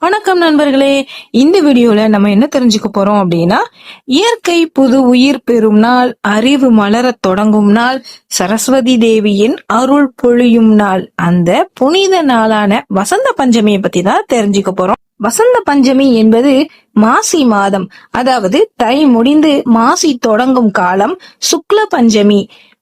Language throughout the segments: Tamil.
வணக்கம் நண்பர்களே, இந்த வீடியோல நம்ம என்ன தெரிஞ்சுக்க போறோம் அப்படின்னா, இயற்கை புது உயிர் பெறும் நாள், அறிவு மலரத் தொடங்கும் நாள், சரஸ்வதி தேவியின் அருள் பொழியும் நாள், அந்த புனித நாளான வசந்த பஞ்சமியை பத்தி தான் தெரிஞ்சுக்க போறோம். வசந்த பஞ்சமி என்பது மாசி மாதம், அதாவது தை முடிந்து மாசி தொடங்கும் காலம் சுக்ல பஞ்சமி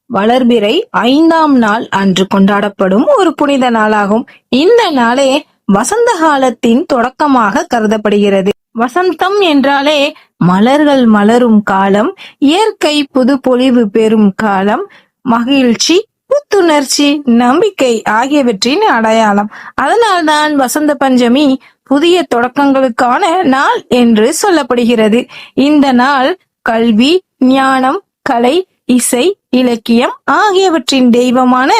வளர்பிறை 5ஆம் நாள் அன்று கொண்டாடப்படும் ஒரு புனித நாளாகும். இந்த நாளே வசந்த காலத்தின் தொடக்கமாக கருதப்படுகிறது. வசந்தம் என்றாலே மலர்கள் மலரும் காலம், இயற்கை புது பொலிவு பெறும் காலம், மகிழ்ச்சி, புத்துணர்ச்சி, நம்பிக்கை ஆகியவற்றின் அடையாளம். அதனால்தான் வசந்த பஞ்சமி புதிய தொடக்கங்களுக்கான நாள் என்று சொல்லப்படுகிறது. இந்த நாள் கல்வி, ஞானம், கலை, இசை, இலக்கியம் ஆகியவற்றின் தெய்வமான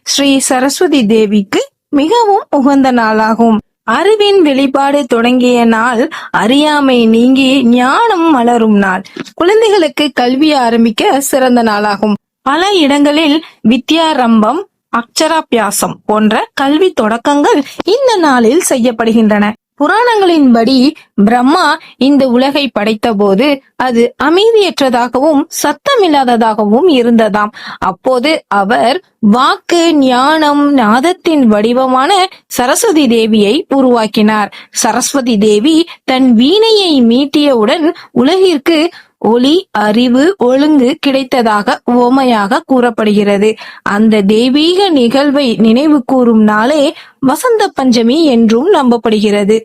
ஸ்ரீ சரஸ்வதி தேவிக்கு மிகவும் உகந்த நாளாகும். அறிவின் வெளிப்பாடு தொடங்கிய நாள், அறியாமை நீங்கி ஞானம் மலரும் நாள், குழந்தைகளுக்கு கல்வி ஆரம்பிக்க சிறந்த நாளாகும். பல இடங்களில் வித்யாரம்பம், அக்ஷராபியாசம் போன்ற கல்வி தொடக்கங்கள் இந்த நாளில் செய்யப்படுகின்றன. புராணங்களின்படி பிரம்மா இந்த உலகை படைத்த போது அது அமைதியற்றதாகவும் சத்தமில்லாததாகவும் இருந்ததாம். அப்போது அவர் வாக்கு, ஞானம், நாதத்தின் வடிவமான சரஸ்வதி தேவியை உருவாக்கினார். சரஸ்வதி தேவி தன் வீணையை மீட்டியவுடன் உலகிற்கு ஒளி, அறிவு, ஒழுங்கு கிடைத்ததாக உவமையாக கூறப்படுகிறது. அந்த தெய்வீக நிகழ்வை நினைவு கூறும் நாளே வசந்த பஞ்சமி என்றும் நம்பப்படுகிறது.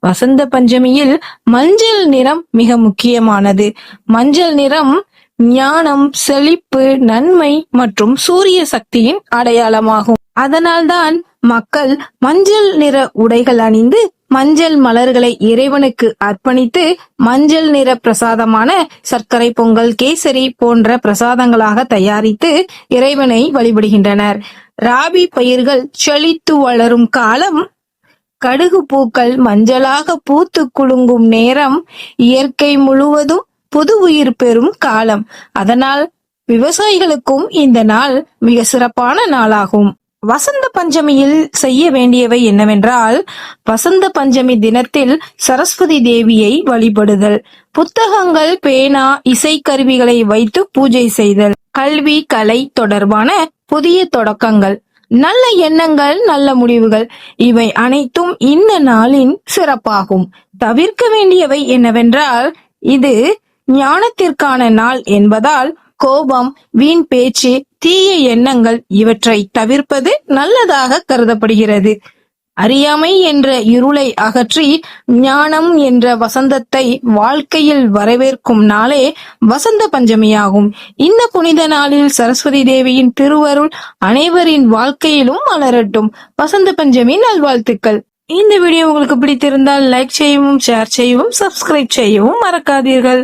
வசந்த பஞ்சமியில் மஞ்சள் நிறம் மிக முக்கியமானது. மஞ்சள் நிறம் ஞானம், செழிப்பு, நன்மை மற்றும் சூரிய சக்தியின் அடையாளமாகும். அதனால்தான் மக்கள் மஞ்சள் நிற உடைகள் அணிந்து மஞ்சள் மலர்களை இறைவனுக்கு அர்ப்பணித்து மஞ்சள் நிற பிரசாதமான சர்க்கரை பொங்கல், கேசரி போன்ற பிரசாதங்களாக தயாரித்து இறைவனை வழிபடுகின்றனர். ராபி பயிர்கள் செழித்து வளரும் காலம், கடுகு பூக்கள் மஞ்சளாக பூத்து குலுங்கும் நேரம், இயற்கை முழுவதும் புது உயிர் பெறும் காலம். அதனால் விவசாயிகளுக்கும் இந்த நாள் மிக சிறப்பான நாளாகும். வசந்த பஞ்சமியில் செய்ய வேண்டியவை என்னவென்றால், வசந்த பஞ்சமி தினத்தில் சரஸ்வதி தேவியை வழிபடுதல், புத்தகங்கள், பேனா, இசைக்கருவிகளை வைத்து பூஜை செய்தல், கல்வி, கலை தொடர்பான புதிய தொடக்கங்கள், நல்ல எண்ணங்கள், நல்ல முடிவுகள், இவை அனைத்தும் இந்த நாளின் சிறப்பாகும். தவிர்க்க வேண்டியவை என்னவென்றால், இது ஞானத்திற்கான நாள் என்பதால் கோபம், வீண் பேச்சு, தீய எண்ணங்கள் இவற்றை தவிர்ப்பது நல்லதாக கருதப்படுகிறது. அறியாமை என்ற இருளை அகற்றி ஞானம் என்ற வசந்தத்தை வாழ்க்கையில் வரவேற்கும் நாளே வசந்த பஞ்சமியாகும். இந்த புனித நாளில் சரஸ்வதி தேவியின் திருவருள் அனைவரின் வாழ்க்கையிலும் மலரட்டும். வசந்த பஞ்சமி நல்வாழ்த்துக்கள். இந்த வீடியோ உங்களுக்கு பிடித்திருந்தால் லைக் செய்யவும், ஷேர் செய்யவும், சப்ஸ்கிரைப் செய்யவும் மறக்காதீர்கள்.